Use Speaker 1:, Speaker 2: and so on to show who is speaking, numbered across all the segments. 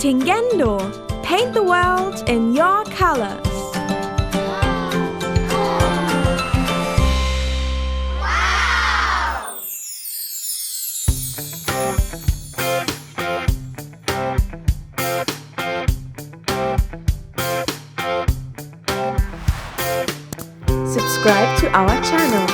Speaker 1: TinGenDo. Paint the world in your colors. Subscribe to our channel.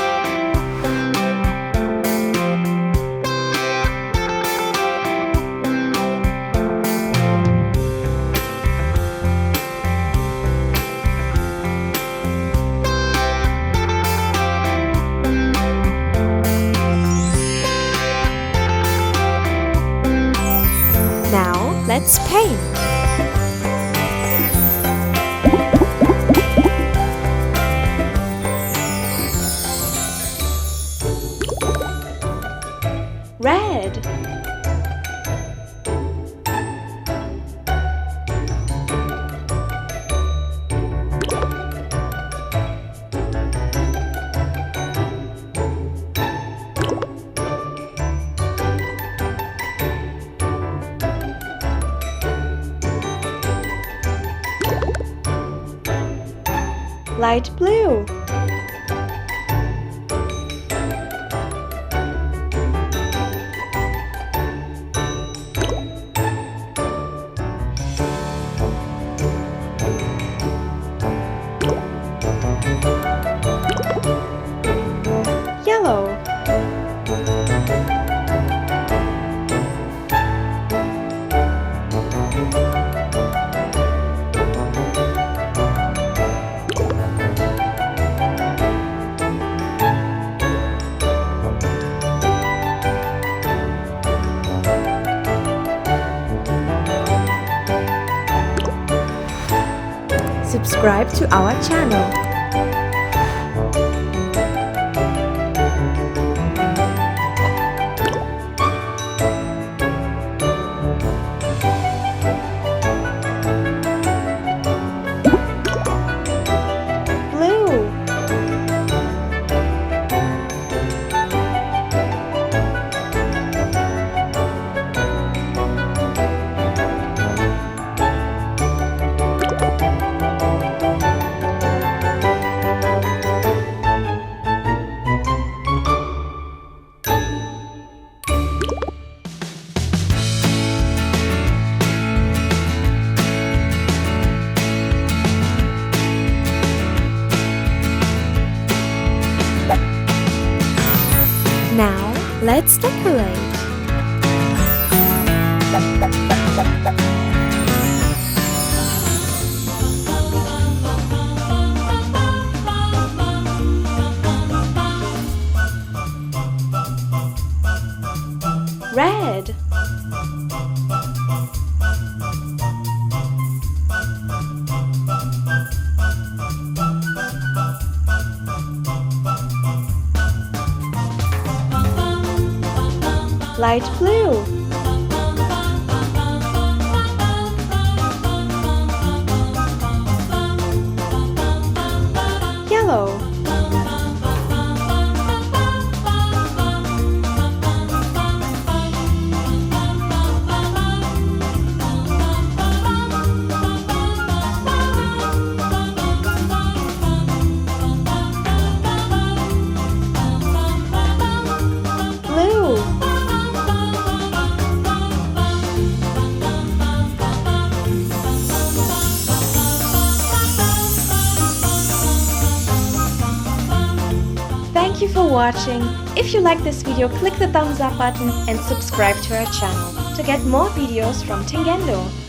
Speaker 1: Now let's paint. Red. Light blue. Yellow. Subscribe to our channel. Blue. Now, let's decorate. Red. Light blue. Yellow. Blue. Thank you for watching. If you like this video, click the thumbs up button and subscribe to our channel to get more videos from TinGenDo.